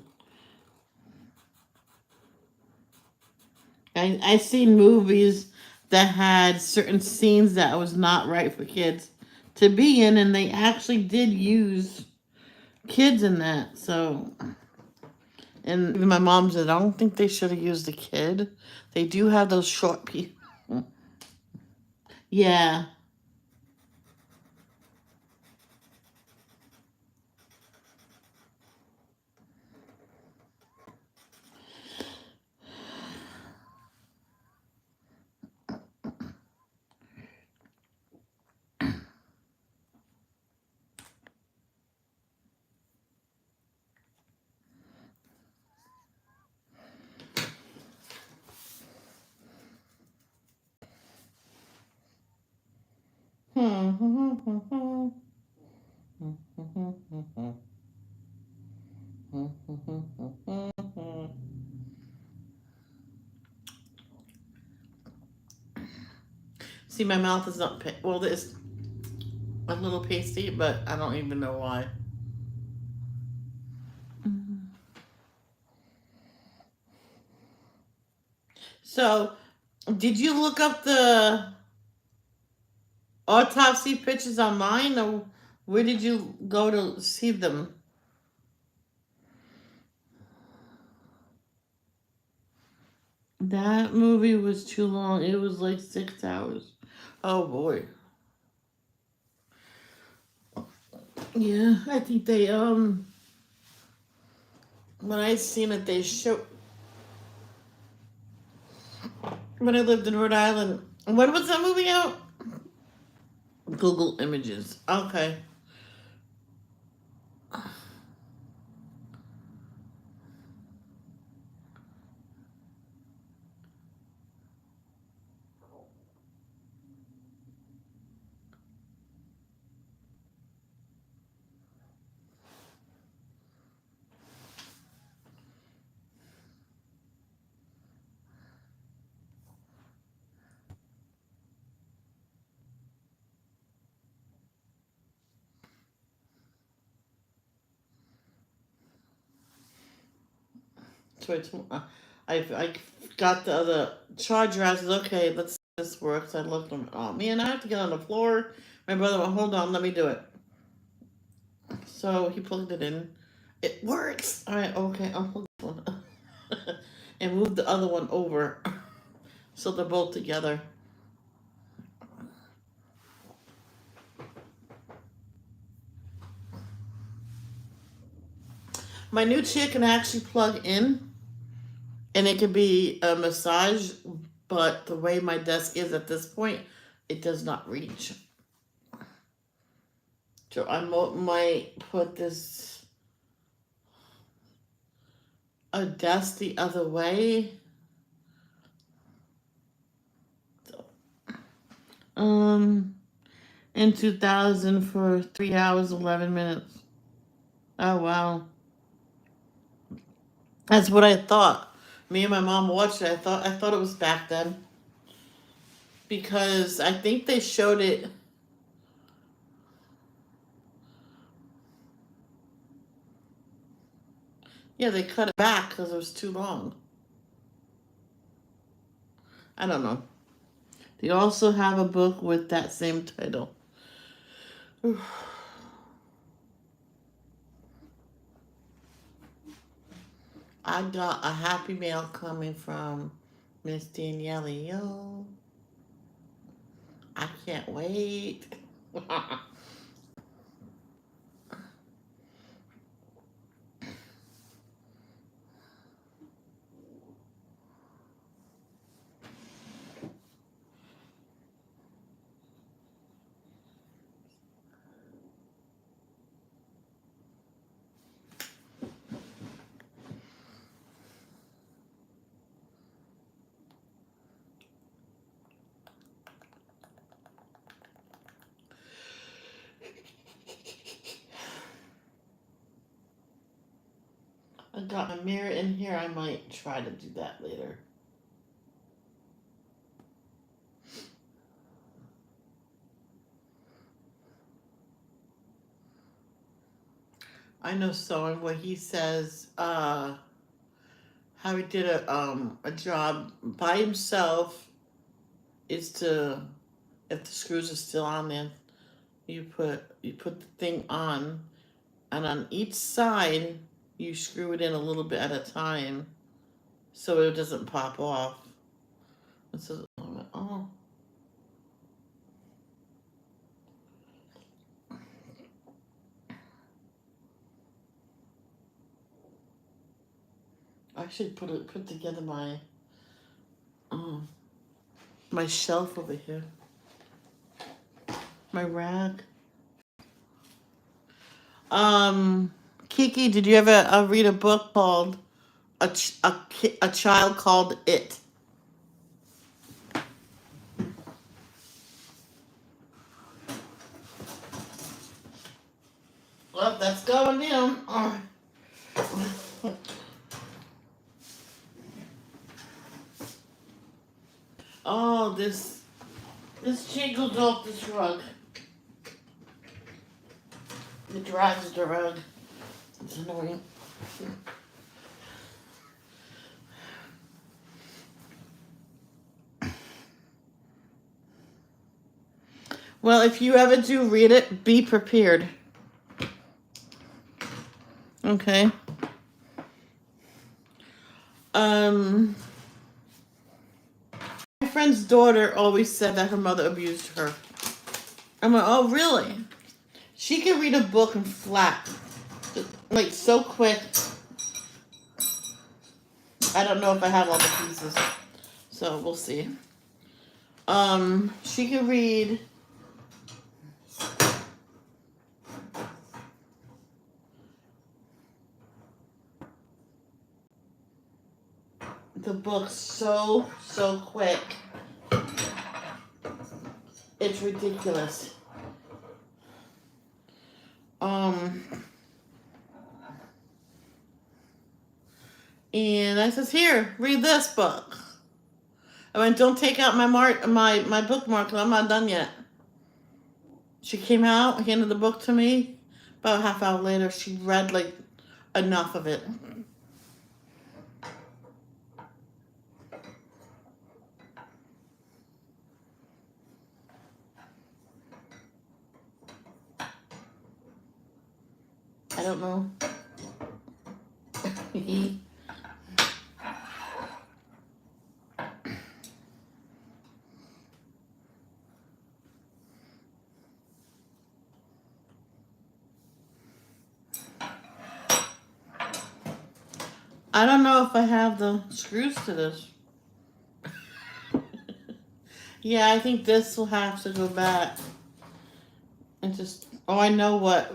I seen movies that had certain scenes that was not right for kids to be in, and they actually did use kids in that. So, and even my mom said, I don't think they should have used a kid. They do have those short people. Yeah. See, my mouth is not well. It's a little pasty, but I don't even know why. So, did you look up the autopsy pictures online, or where did you go to see them? That movie was too long. It was like 6 hours. Oh boy. Yeah, I think they when I seen it they show when I lived in Rhode Island. When was that movie out? Google Images. Okay. So I got the other charger. I said, okay, let's see if this works. I looked them. Oh man, I have to get on the floor. My brother went, hold on, let me do it. So he plugged it in. It works. All right, okay, I'll plug this one and move the other one over so they're both together. My new chair can actually plug in, and it can be a massage, but the way my desk is at this point, it does not reach. So I might put this a desk the other way. So, in 2000 for 3 hours 11 minutes. Oh wow, that's what I thought. Me and my mom watched it. I thought it was back then because I think they showed it. Yeah, they cut it back because it was too long. I don't know. They also have a book with that same title. I got a happy mail coming from Miss Danielle. Yo, I can't wait. I got my mirror in here. I might try to do that later. I know sewing where he says how he did a job by himself is to, if the screws are still on there, you put the thing on, and on each side you screw it in a little bit at a time so it doesn't pop off. And so, oh, I should put together um my shelf over here, my rack. Kiki, did you ever read a book called a Child Called It? Well, that's going down. Oh, this jiggles off this rug. It drags the rug. It's annoying. Well, if you ever do read it, be prepared. Okay. My friend's daughter always said that her mother abused her. I'm like, oh, really? She can read a book in flat, like so quick. I don't know if I have all the pieces, so we'll see. She can read the book so quick. It's ridiculous. And I says, here, read this book. I went, don't take out my bookmark, 'cause I'm not done yet. She came out, handed the book to me. About a half hour later, she read like enough of it. I don't know. I don't know if I have the screws to this. Yeah, I think this will have to go back. And just, oh, I know what.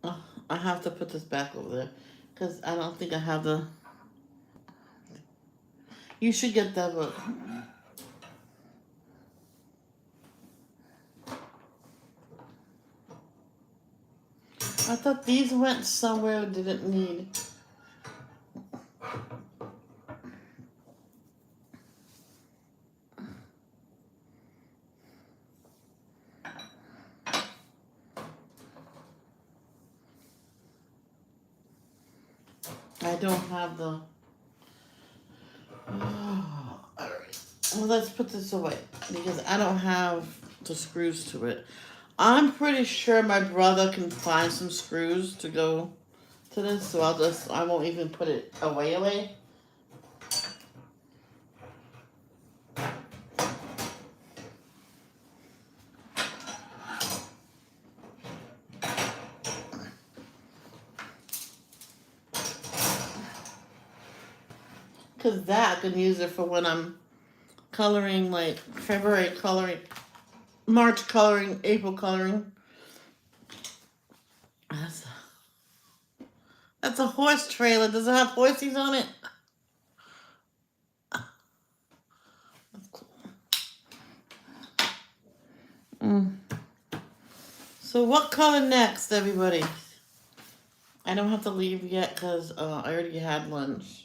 Oh, I have to put this back over there. Because I don't think I have the. You should get that book. I thought these went somewhere I didn't need. I don't have the. Alright. Well, let's put this away because I don't have the screws to it. I'm pretty sure my brother can find some screws to go to this, so I won't even put it away. Because that I can use it for when I'm coloring, like February coloring, March coloring, April coloring. That's a horse trailer. Does it have horses on it? That's cool. So what color next, everybody? I don't have to leave yet because I already had lunch.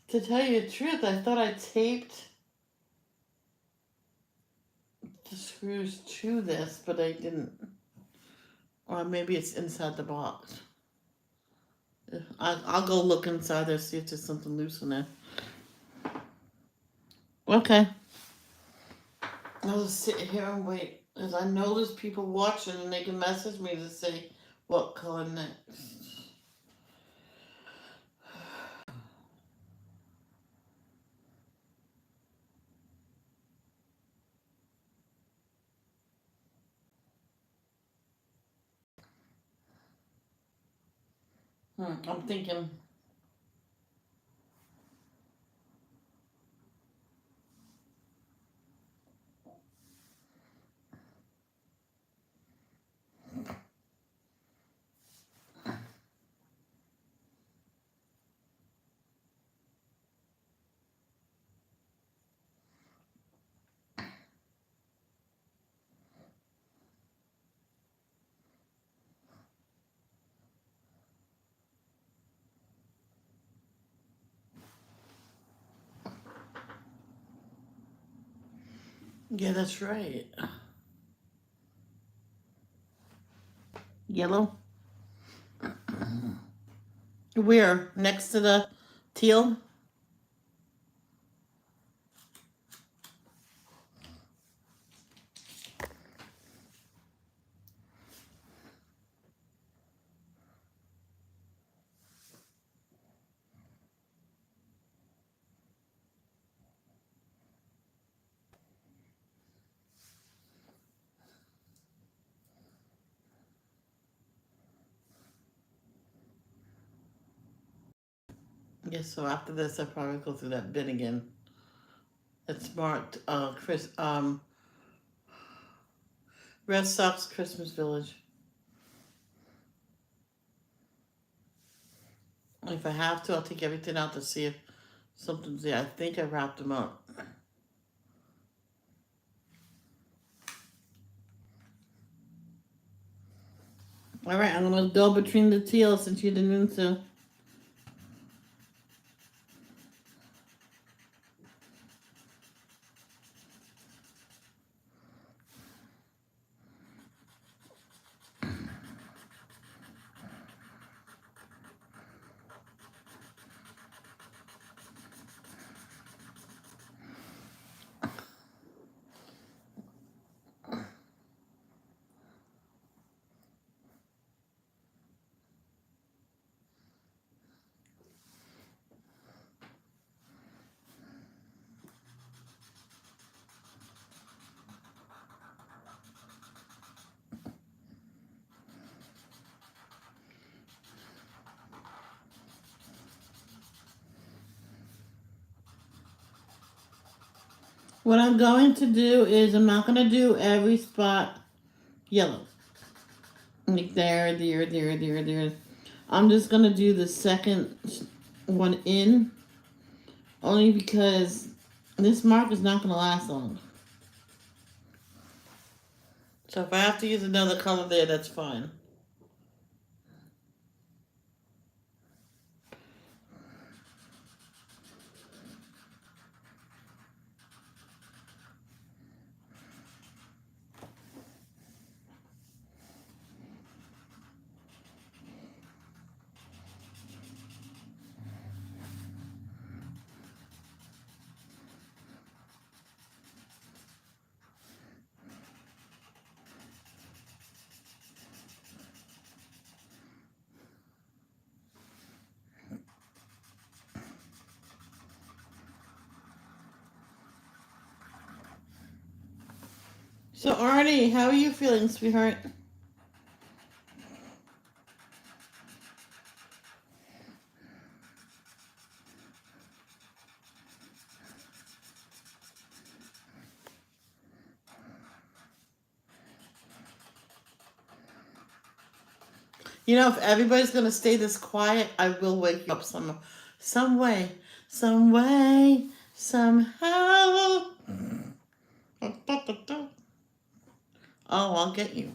To tell you the truth, I thought I taped the screws to this, but I didn't. Or maybe it's inside the box. I'll go look inside there, see if there's something loose in there. Okay. I'll just sit here and wait. Because I know there's people watching and they can message me to say what color next. I'm thinking. Yeah, that's right. Yellow? Where? Next to the teal? Yeah, so after this I'll probably go through that bin again. It's marked Red Sox Christmas Village. If I have to, I'll take everything out to see if something's there. I think I wrapped them up. Alright, I'm gonna go between the teal since you didn't answer. What I'm going to do is I'm not gonna do every spot yellow. Like there. I'm just gonna do the second one in, only because This mark is not going to last long. So if I have to use another color there, that's fine. So Arnie, how are you feeling, sweetheart? You know, if everybody's gonna stay this quiet, I will wake you up some way, some way, somehow. Oh, I'll get you.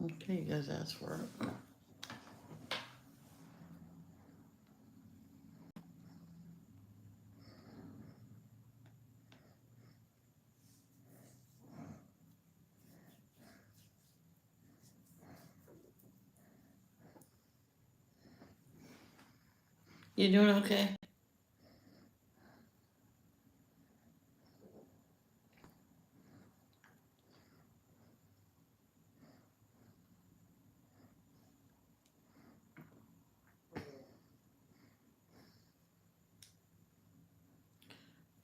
Okay, you guys asked for it. You doing okay?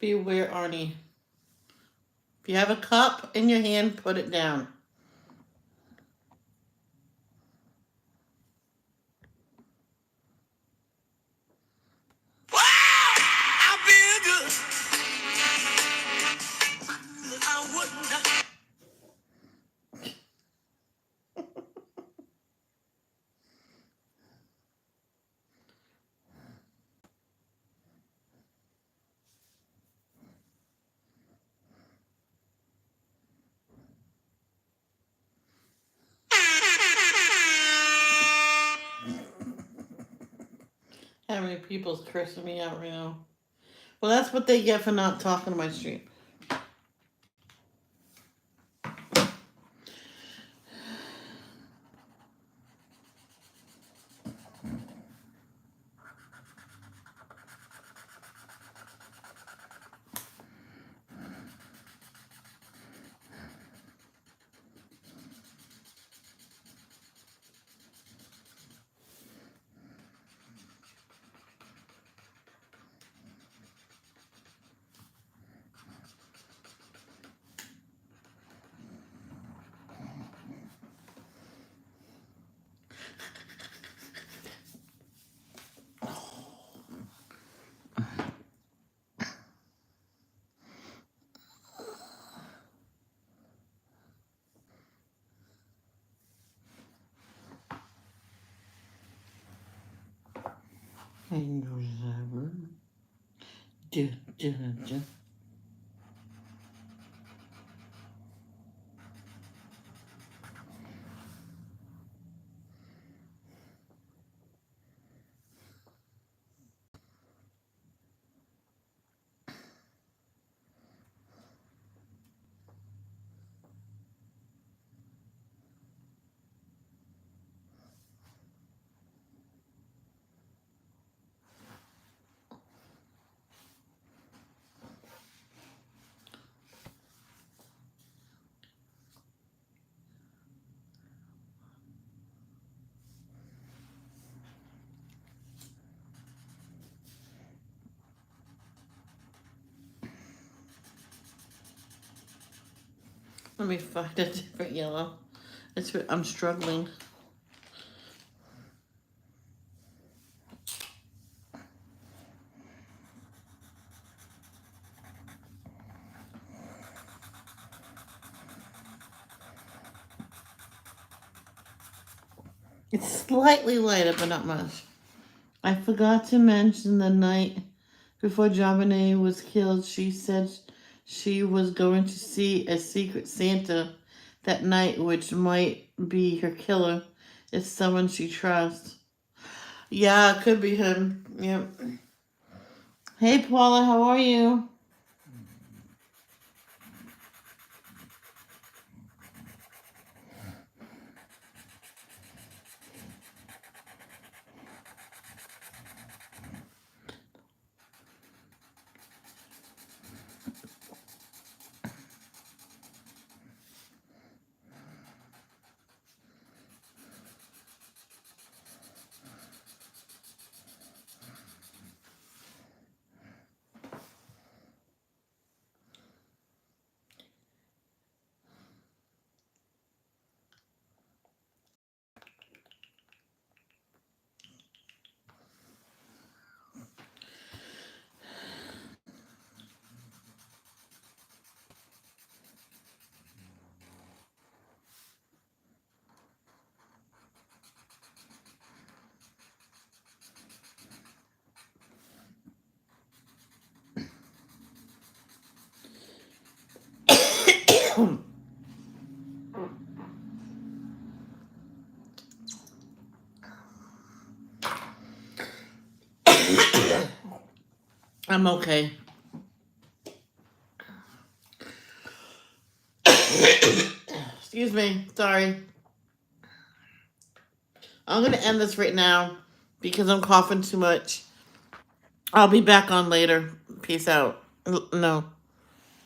Beware, Arnie. If you have a cup in your hand, put it down. Wow! I feel good. I wouldn't. How many people's cursing me out right now? Well, that's what they get for not talking to my stream. Fingers ever. Duh, duh, duh. Let me find a different yellow. I'm struggling. It's slightly lighter, but not much. I forgot to mention the night before JonBenét was killed, she said she was going to see a secret Santa that night, which might be her killer. It's someone she trusts. Yeah, it could be him. Yep. Hey, Paula, how are you? I'm okay. Excuse me. Sorry. I'm going to end this right now because I'm coughing too much. I'll be back on later. Peace out. No.